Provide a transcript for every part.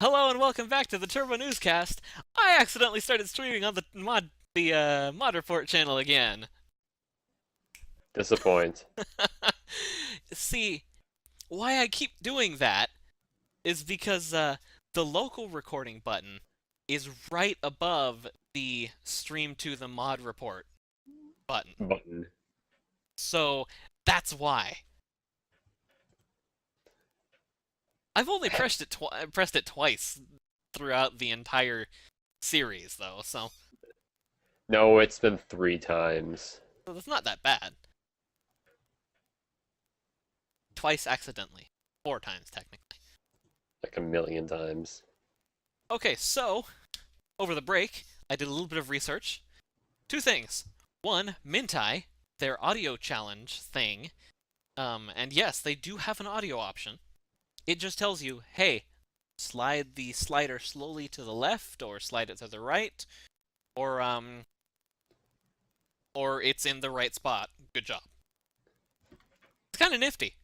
Hello and welcome back to the Turbo Newscast. I accidentally started streaming on the Mod Report channel again. Disappoint. See, why I keep doing that is because the local recording button is right above the stream to the Mod Report button. Button. So that's why. I've only pressed it twice throughout the entire series though, No, it's been 3 times. so it's not that bad. Twice accidentally. 4 times technically. Like a million times. Okay, so over the break, I did a little bit of research. Two things. One, Mintai, their audio challenge thing. And yes, they do have an audio option. It just tells you, hey, slide the slider slowly to the left, or slide it to the right, or it's in the right spot. Good job. It's kind of nifty.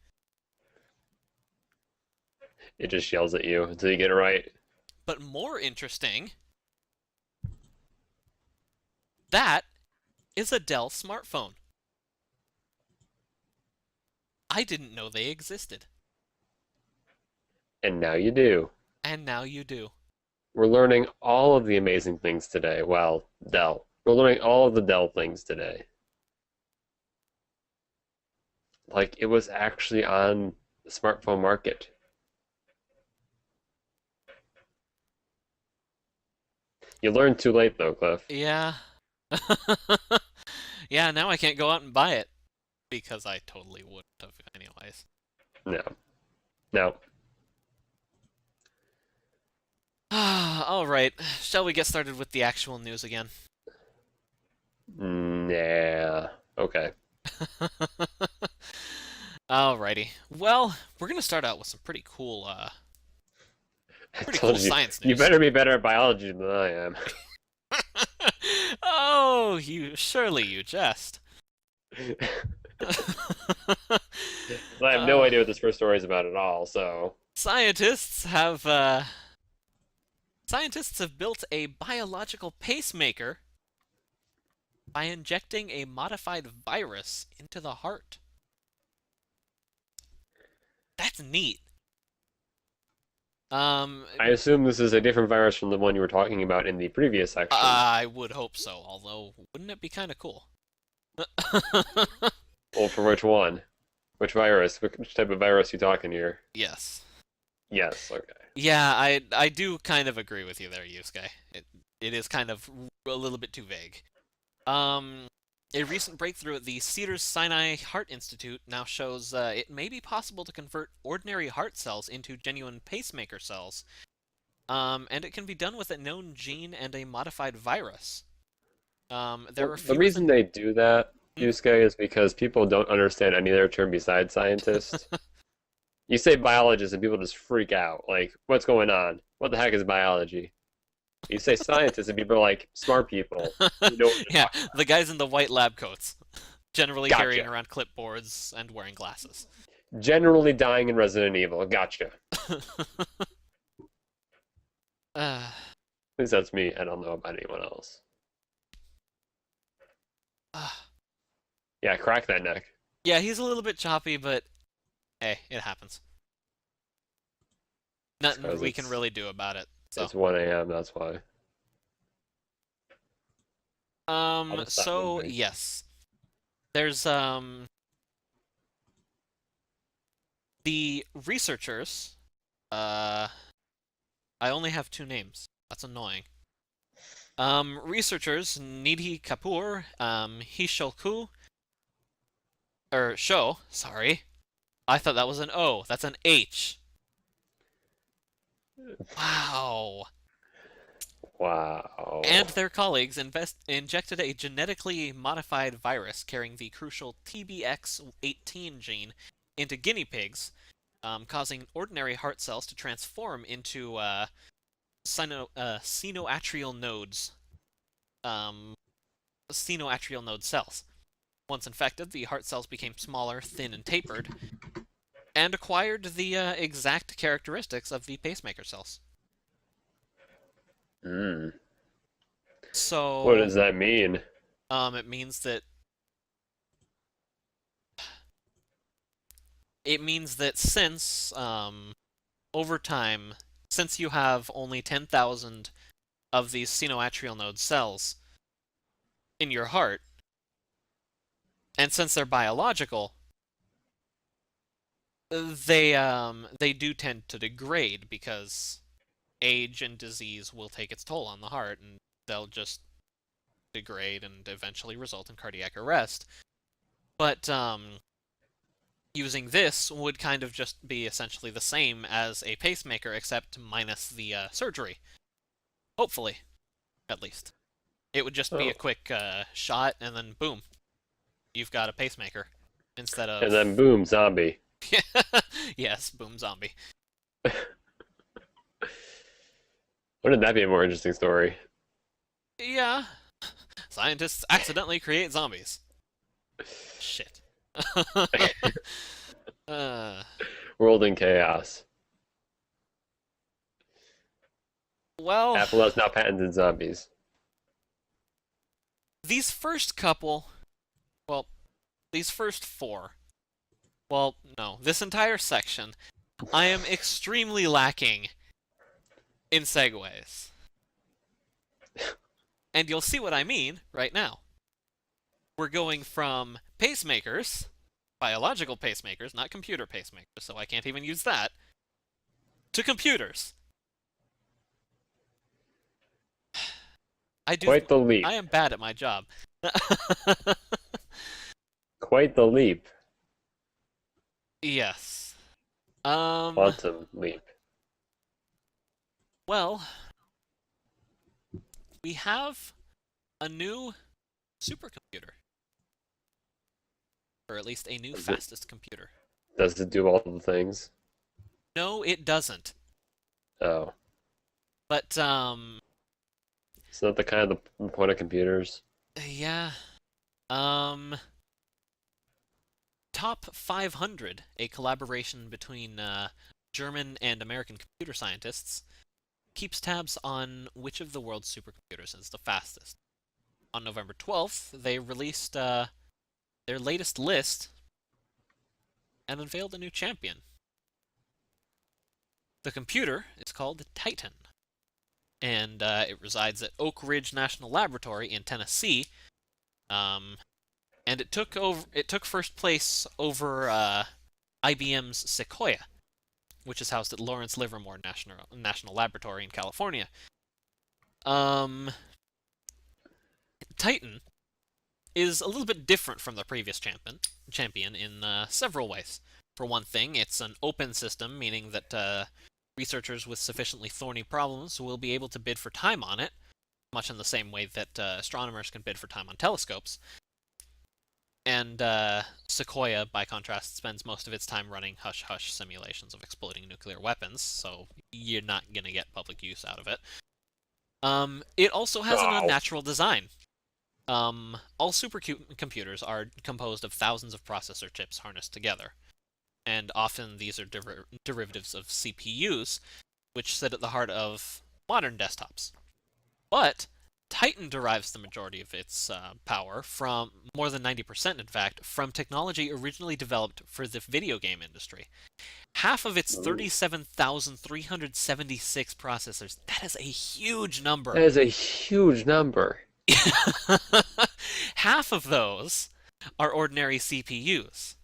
It just yells at you until you get it right. But more interesting, that is a Dell smartphone. I didn't know they existed. And now you do. And now you do. We're learning all of the amazing things today. Well, Dell. We're learning all of the Dell things today. Like, it was actually on the smartphone market. You learned too late, though, Cliff. Yeah. Yeah, now I can't go out and buy it. Because I totally wouldn't have anyways. No. No. Alright, shall we get started with the actual news again? Nah. Okay. Alrighty. Well, we're gonna start out with some I pretty cool told you, science you news. better be better at biology than I am. Oh, surely you jest. I have no uh, idea what this first story is about at all, so. scientists have built a biological pacemaker by injecting a modified virus into the heart. That's neat. Um, I assume this is a different virus from the one you were talking about in the previous section. I would hope so, although wouldn't it be kind of cool? Well, for which one? Which virus? Which type of virus you talking here? Yes. Yes, okay. Yeah, I do kind of agree with you there, Yusuke. It is kind of a little bit too vague. Um, a recent breakthrough at the Cedars-Sinai Heart Institute now shows it may be possible to convert ordinary heart cells into genuine pacemaker cells. And it can be done with a known gene and a modified virus. There Well, are the fewer reason than... they do that, Hmm? Yusuke, is because people don't understand any other term besides scientist. You say biologist and people just freak out. Like, what's going on? What the heck is biology? You say scientist and people are like, smart people who know what they're Yeah, talking the guys in the white lab coats, generally about. carrying Gotcha. around clipboards and wearing glasses. Generally dying in Resident Evil. Gotcha. uh, At least that's me. I don't know about anyone else. uh, Yeah, crack that neck. yeah, he's a little bit choppy, but hey, it happens. It's Nothing because we can really do about it. So, it's 1 a.m. That's why. I'll just stop so moving. yes, there's the researchers. Uh, I only have two names. That's annoying. Researchers Nidhi Kapoor, Hisholku, or Sho, sorry. I thought that was an O. That's an H. Wow. And Wow. their colleagues injected a genetically modified virus carrying the crucial TBX18 gene into guinea pigs, causing ordinary heart cells to transform into sinoatrial nodes, um, sinoatrial node cells. Once infected, the heart cells became smaller, thin, and tapered, and acquired the exact characteristics of the pacemaker cells. Hmm. What So, does that mean? it means that since over time, since you have only 10,000 of these sinoatrial node cells in your heart, and since they're biological, they do tend to degrade because age and disease will take its toll on the heart, and they'll just degrade and eventually result in cardiac arrest. But using this would kind of just be essentially the same as a pacemaker, except minus the surgery. Hopefully, at least. It would just be a Oh, quick shot, and then boom, you've got a pacemaker instead and then of. boom, zombie. Yes, boom zombie. Wouldn't that be a more interesting story? Yeah, scientists accidentally create zombies. Shit. uh, World in chaos. well, Apple has now patented zombies. these first couple, well, these first four, well, no, this entire section, I am extremely lacking in segues. And you'll see what I mean right now. We're going from pacemakers, biological pacemakers, not computer pacemakers, so I can't even use that, to computers. I do. Quite the leap. I am bad at my job. Quite the leap. Yes. Quantum leap. Well, we have a new supercomputer, or at least a new Does it, fastest computer. does it do all the things? No, it doesn't. Oh. But It's not the kind of the point of computers. yeah. Um, Top 500, a collaboration between German and American computer scientists, keeps tabs on which of the world's supercomputers is the fastest. On November 12th, they released their latest list and unveiled a new champion. The computer is called Titan, and it resides at Oak Ridge National Laboratory in Tennessee. And it took first place over IBM's Sequoia, which is housed at Lawrence Livermore National Laboratory in California. Titan is a little bit different from the previous champion in several ways. For one thing, it's an open system, meaning that researchers with sufficiently thorny problems will be able to bid for time on it, much in the same way that astronomers can bid for time on telescopes. And Sequoia, by contrast, spends most of its time running hush-hush simulations of exploding nuclear weapons, so you're not going to get public use out of it. It also has an Oh. unnatural design. All supercomputers are composed of thousands of processor chips harnessed together, and often these are derivatives of CPUs, which sit at the heart of modern desktops. But Titan derives the majority of its power from, more than 90% in fact, from technology originally developed for the video game industry. Half of its Ooh. 37,376 processors, that is a huge That number. is a huge number. Half of those are ordinary CPUs.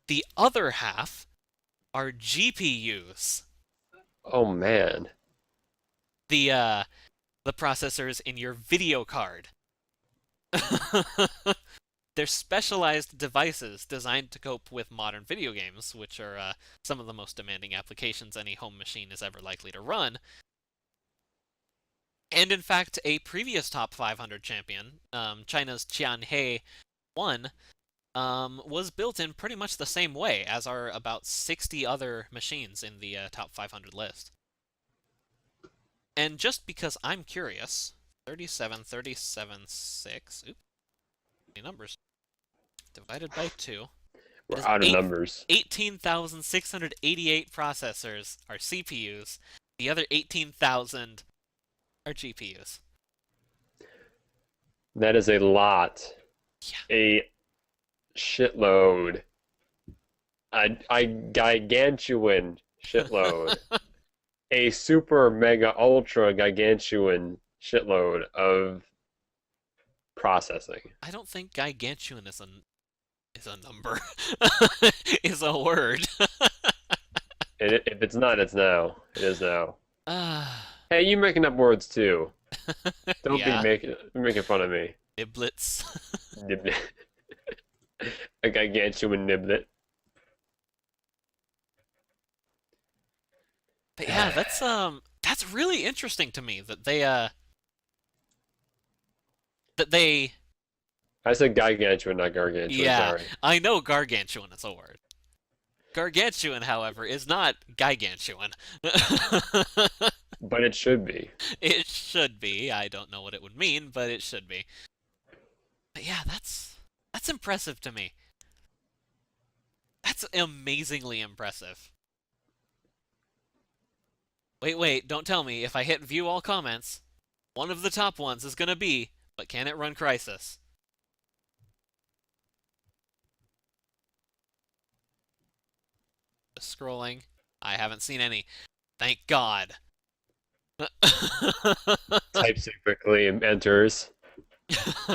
The other half are GPUs. Oh man. The processors in your video card. They're specialized devices designed to cope with modern video games, which are some of the most demanding applications any home machine is ever likely to run. And in fact, a previous top 500 champion, China's Tianhe 1, was built in pretty much the same way, as are about 60 other machines in the top 500 list. And just because I'm curious, 37, 37, 6, oops, many numbers, divided by 2, that We're is out of numbers. 18,688 processors are CPUs. The other 18,000 are GPUs. That is a lot. Yeah. A shitload. A gigantuan shitload. A super mega ultra gigantuan shitload of processing. I don't think gigantuan is a number. Is a word. And if it's not, it's now. It is now. Ah, Hey, you making up words too. Don't be yeah. making fun of me. Iblets. Niblet. A gigantuan niblet. But yeah, that's really interesting to me that they I said gigantuan, not gargantuan, yeah, sorry. I know gargantuan is a word. Gargantuan, however, is not gigantuan. But it should be. It should be. I don't know what it would mean, but it should be. But yeah, that's impressive to me. That's amazingly impressive. Wait, don't tell me if I hit view all comments, one of the top ones is gonna be, but can it run Crisis? Just scrolling. I haven't seen any. Thank God. Types it quickly and enters.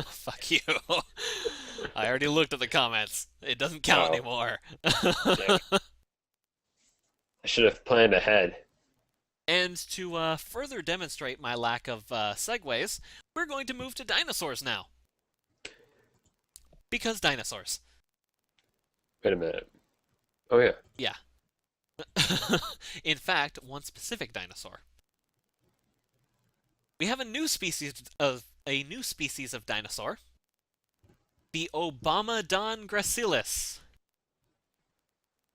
Fuck you. I already looked at the comments. It doesn't count Oh, anymore. damn it. I should have planned ahead. And to further demonstrate my lack of segues, we're going to move to dinosaurs now. Because dinosaurs. Wait a minute. Oh yeah. Yeah. In fact, one specific dinosaur. We have a new species of dinosaur, the Obamadon gracilis.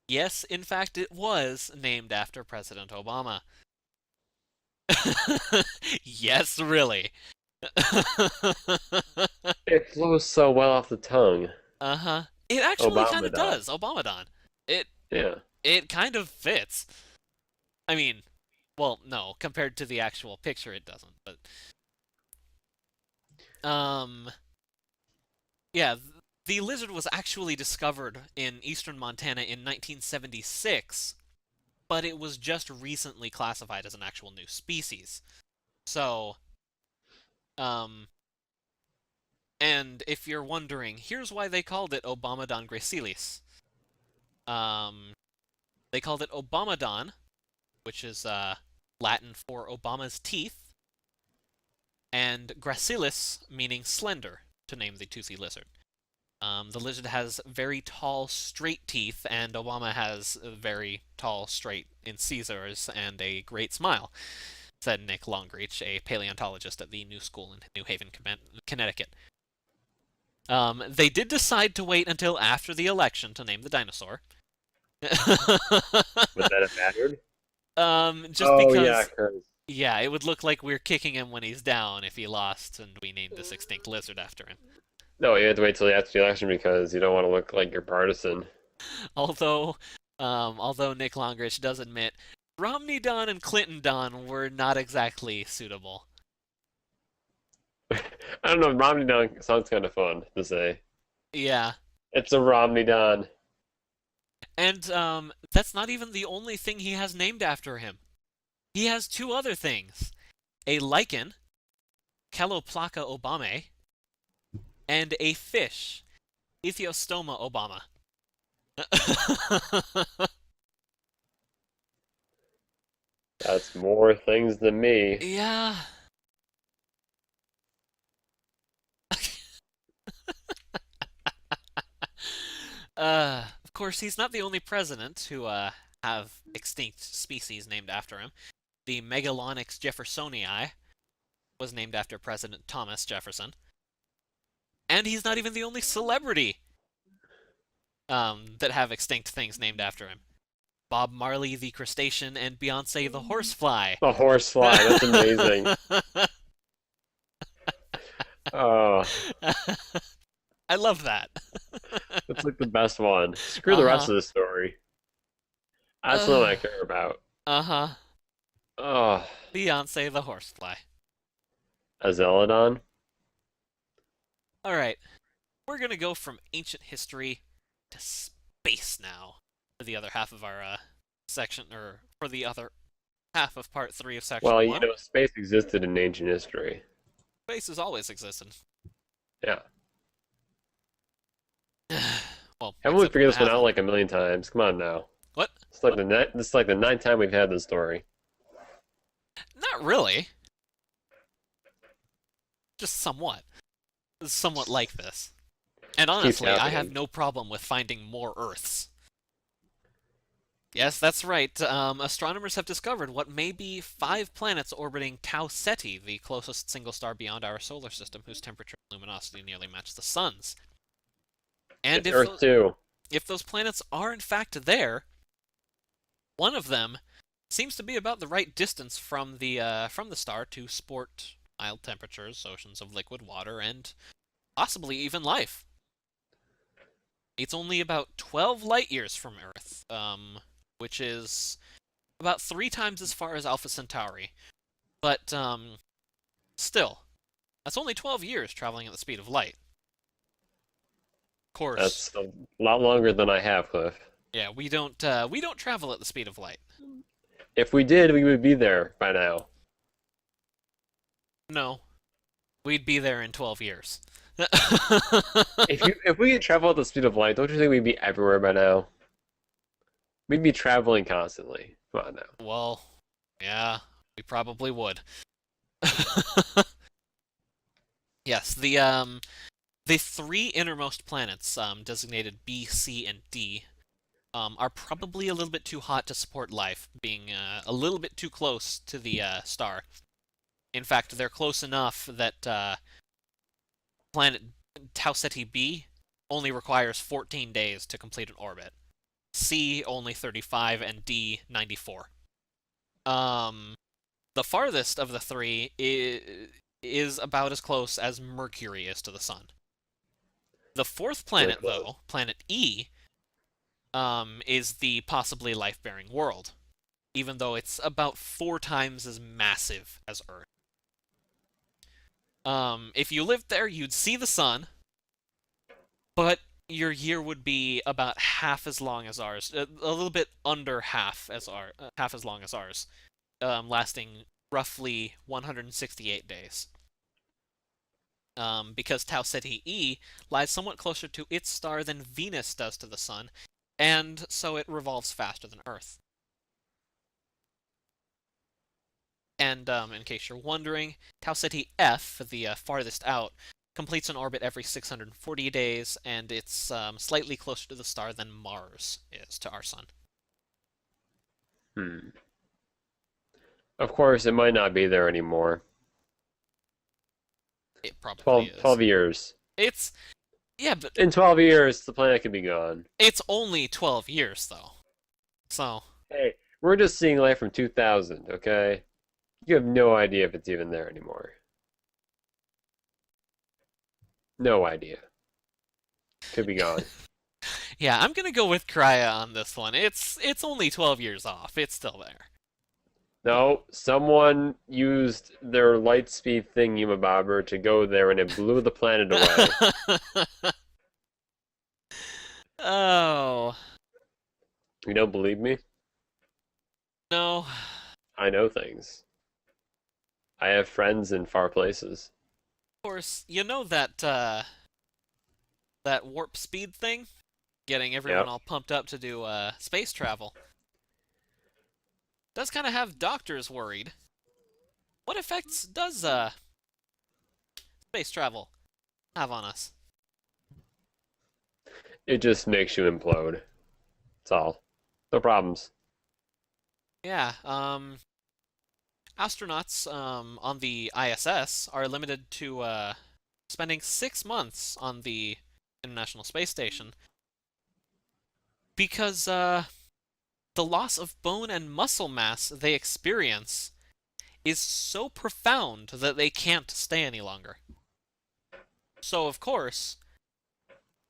Yes, in fact, it was named after President Obama. Yes, really. It flows so well off the tongue. Uh-huh. It actually kind of Obamadon. does. Obamadon. It Yeah. it kind of fits. I mean, well, no, compared to the actual picture it doesn't, but um yeah, the lizard was actually discovered in eastern Montana in 1976, but it was just recently classified as an actual new species. So, um and if you're wondering, here's why they called it Obamadon gracilis. Um they called it Obamadon, which is Latin for Obama's teeth, and gracilis, meaning slender, to name the toothy lizard. The lizard has very tall, straight teeth, and Obama has very tall, straight incisors and a great smile, said Nick Longreach, a paleontologist at the New School in New Haven, Connecticut. They did decide to wait until after the election to name the dinosaur. Would that have mattered? Just Oh yeah, because, 'cause yeah, it would look like we're kicking him when he's down if he lost and we named this extinct lizard after him. no, you have to wait till after the election because you don't want to look like you're partisan. Although, although Nick Longreach does admit Romney Don and Clinton Don were not exactly suitable. I don't know. Romney Don sounds kind of fun to say. Yeah, It's a Romney Don. and that's not even the only thing he has named after him. He has two other things: a lichen, Caloplaca obame, and a fish, Ethiostoma obama. That's more things than me. Yeah. Of course, he's not the only president who have extinct species named after him. The Megalonyx jeffersonii was named after President Thomas Jefferson, and he's not even the only celebrity that have extinct things named after him. Bob Marley the crustacean and Beyonce the horsefly. A horsefly. That's amazing. Oh, I love that. that's like the best one. Screw the rest Uh-huh. of the story. That's not what I care about. Uh-huh. Oh, Beyonce the horsefly. A Zeladon? Alright, we're gonna go from ancient history to space now for the other half of our section, or for the other half of part 3 of section Well, 1. space existed in ancient history. Space has always existed. Yeah. Well, Haven't we except when figured it this one out hasn't. like a million times? Come on now. What? This is like the ninth time we've had this story. Not really. Just somewhat. Somewhat like this. And Keeps honestly, I have happening. no problem with finding more Earths. Yes, that's right. Astronomers have discovered what may be 5 planets orbiting Tau Ceti, the closest single star beyond our solar system, whose temperature and luminosity nearly match the sun's. And It's Earth too. if those planets are in fact there, one of them seems to be about the right distance from the star to sport mild temperatures, oceans of liquid water, and possibly even life. It's only about 12 light years from Earth, which is about 3 times as far as Alpha Centauri. But still, that's only 12 years traveling at the speed of light. Of course, That's a lot longer than I have, Cliff. yeah, we don't travel at the speed of light. If we did, we would be there by now. No, we'd be there in 12 years. If we could travel at the speed of light, don't you think we'd be everywhere by now? We'd be traveling constantly. Come on now. Well, yeah, we probably would. Yes, the 3 innermost planets, designated B, C, and D, are probably a little bit too hot to support life, being a little bit too close to the star. In fact, they're close enough that planet Tau Ceti B only requires 14 days to complete an orbit. C only 35, and D 94. The farthest of the 3 is about as close as Mercury is to the sun. The 4th Really planet, close. though, planet E, is the possibly life-bearing world, even though it's about 4 times as massive as Earth. If you lived there, you'd see the sun, but your year would be about half as long as ours, a little bit under half as long as ours, lasting roughly 168 days. Because Tau Ceti E lies somewhat closer to its star than Venus does to the sun, and so it revolves faster than Earth. And in case you're wondering, Tau Ceti F, the farthest out, completes an orbit every 640 days, and it's slightly closer to the star than Mars is to our sun. Hmm. Of course, it might not be there anymore. It probably 12, is. 12 years. It's yeah, but In 12 years, the planet could be gone. it's only 12 years though. So Hey, we're just seeing life from 2000, okay? You have no idea if it's even there anymore. No idea. Could be gone. yeah, I'm gonna go with Krya on this one. It's only 12 years off. It's still there. No, someone used their light speed thingamabobber to go there and it blew the planet away. Oh You don't believe me? no. I know things. I have friends in far places. Of course, you know that that warp speed thing, getting everyone Yep. all pumped up to do space travel. Does kind of have doctors worried. What effects does space travel have on us? It just makes you implode. That's all. No problems. Yeah, astronauts on the ISS are limited to spending 6 months on the International Space Station because the loss of bone and muscle mass they experience is so profound that they can't stay any longer. So, of course,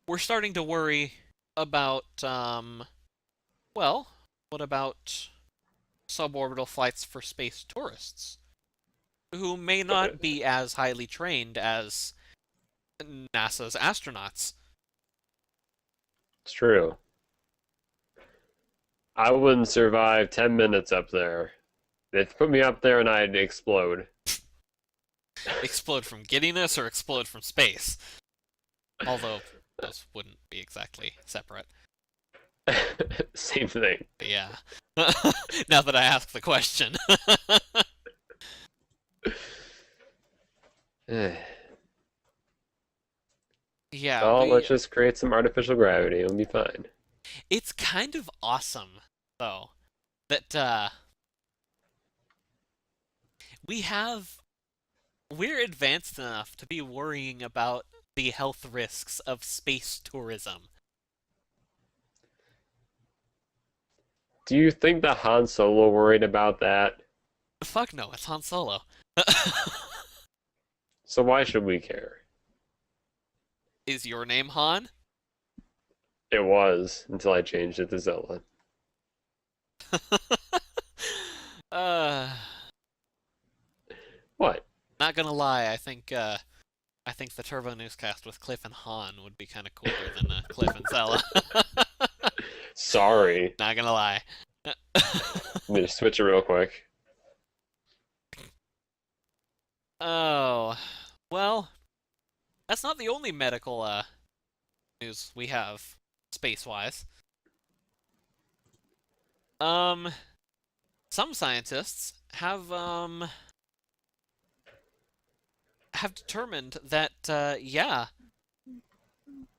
we're starting to worry about, well, what about suborbital flights for space tourists? who may not be as highly trained as NASA's astronauts. It's true. I wouldn't survive 10 minutes up there. They'd put me up there and I'd explode. Explode from giddiness or explode from space. Although those wouldn't be exactly separate. Same thing. But yeah. Now that I ask the question. Yeah, Oh, let's just create some artificial gravity. It'll be fine. it's kind of awesome though that we have we're advanced enough to be worrying about the health risks of space tourism. Do you think that Han Solo worried about that? Fuck no, it's Han Solo. So why should we care? Is your name Han? It was until I changed it to Zilla. uh, What? Not gonna lie, I think the Turbo Newscast with Cliff and Han would be kind of cooler than Cliff and Zella. Sorry. Not gonna lie. Let me just switch it real quick. Oh, well, that's not the only medical news we have space-wise. Um, some scientists have determined that yeah,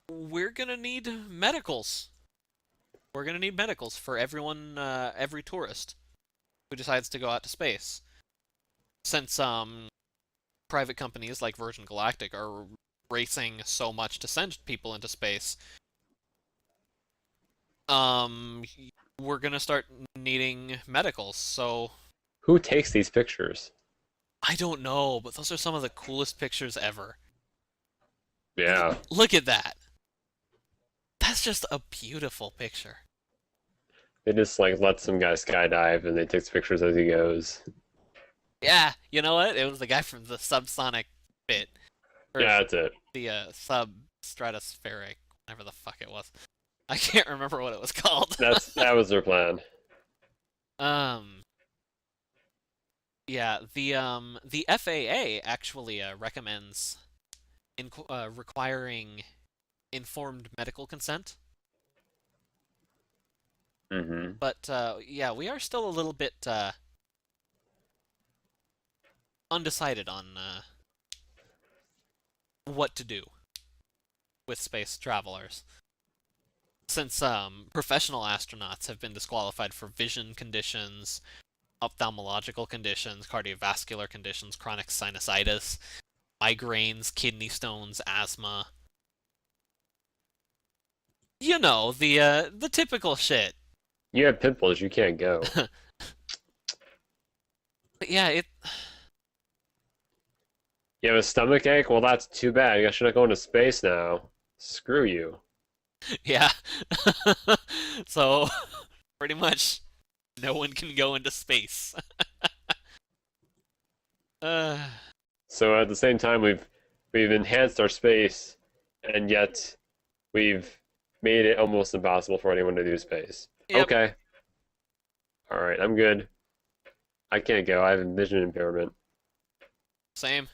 we're gonna need medicals. We're gonna need medicals for everyone, every tourist who decides to go out to space. Since private companies like Virgin Galactic are racing so much to send people into space, um, we're gonna start needing medicals. So Who takes these pictures? I don't know, but those are some of the coolest pictures ever. Yeah. Look at that. That's just a beautiful picture. They just like let some guy skydive and they takes pictures as he goes. Yeah, you know what? It was the guy from the subsonic bit. Or Yeah, that's it. the sub-stratospheric, whatever the fuck it was. I can't remember what it was called. That was their plan. Um, yeah, the FAA actually recommends requiring informed medical consent. Mm-hmm. But yeah, we are still a little bit undecided on what to do with space travelers. Since professional astronauts have been disqualified for vision conditions, ophthalmological conditions, cardiovascular conditions, chronic sinusitis, migraines, kidney stones, asthma. You know, the typical shit. You have pimples, you can't go. But yeah, You have a stomach ache? Well, that's too bad. I guess you're not going to space now. Screw you. yeah. So pretty much no one can go into space. uh, So at the same time, we've enhanced our space, and yet we've made it almost impossible for anyone to do space. yep, Okay. All right, I'm good. I can't go. I have vision impairment. same.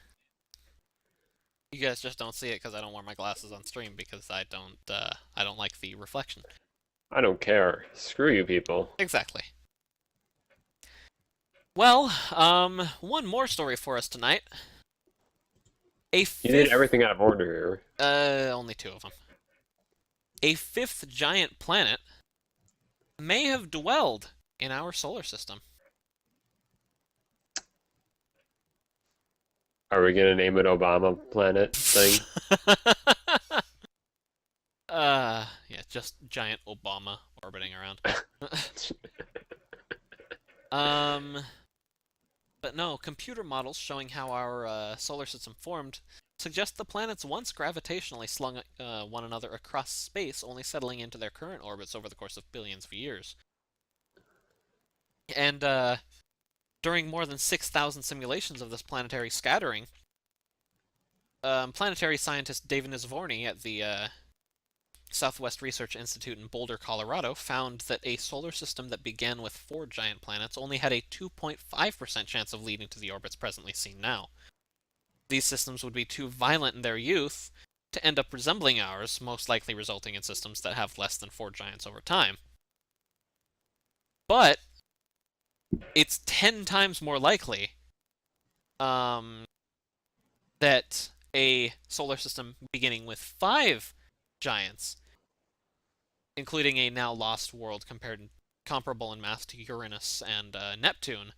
You guys just don't see it because I don't wear my glasses on stream because I don't like the reflection. I don't care. Screw you people. Exactly. Well, one more story for us tonight. A You did fifth, everything out of order here. only two of them. A fifth giant planet may have dwelled in our solar system. Are we gonna name it Obama Planet thing? Yeah, just giant Obama orbiting around. Um, but no, computer models showing how our solar system formed suggest the planets once gravitationally slung one another across space, only settling into their current orbits over the course of billions of years. And during more than 6,000 simulations of this planetary scattering, planetary scientist David Nizvorny at the Southwest Research Institute in Boulder, Colorado, found that a solar system that began with 4 giant planets only had a 2.5% chance of leading to the orbits presently seen now. These systems would be too violent in their youth to end up resembling ours, most likely resulting in systems that have less than 4 giants over time. But it's 10 times more likely that a solar system beginning with 5 giants, including a now lost world comparable in mass to Uranus and Neptune,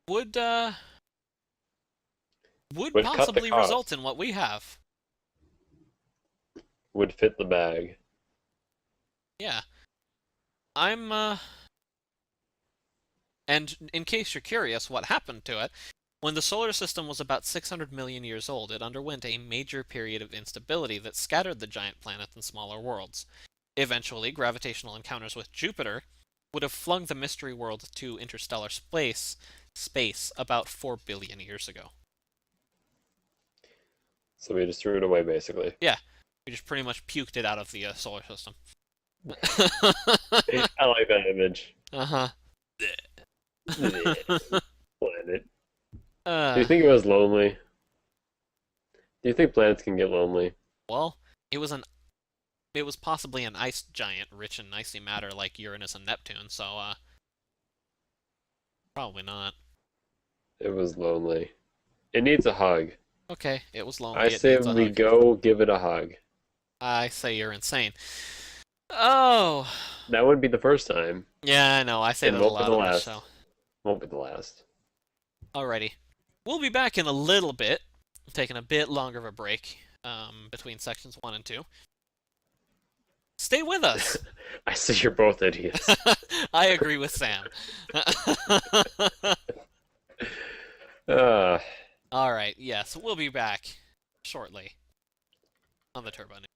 would Would cut the possibly result cost. in what we have. Would fit the bag. Yeah. I'm And in case you're curious what happened to it, when the solar system was about 600 million years old, it underwent a major period of instability that scattered the giant planets and smaller worlds. Eventually, gravitational encounters with Jupiter would have flung the mystery world to interstellar space about 4 billion years ago. So we just threw it away, basically. Yeah, we just pretty much puked it out of the solar system. I like that image. Uh-huh. Planet. Do you Uh, think it was lonely? Do you think planets can get lonely? well, it was possibly an ice giant rich in icy matter like Uranus and Neptune, so probably not. It was lonely. It needs a hug. Okay, it was I lonely, it say needs a we hug. go give it a hug. I say you're insane. Oh, That wouldn't be the first time, yeah, I know, I say and that a won't be lot the on this last. show. Won't be the last. Alrighty. We'll be back in a little bit, taking a bit longer of a break between sections 1 and 2. Stay with us! I say you're both idiots. I agree with Sam. Uh, Alright, yes, we'll be back shortly on the Turbo News.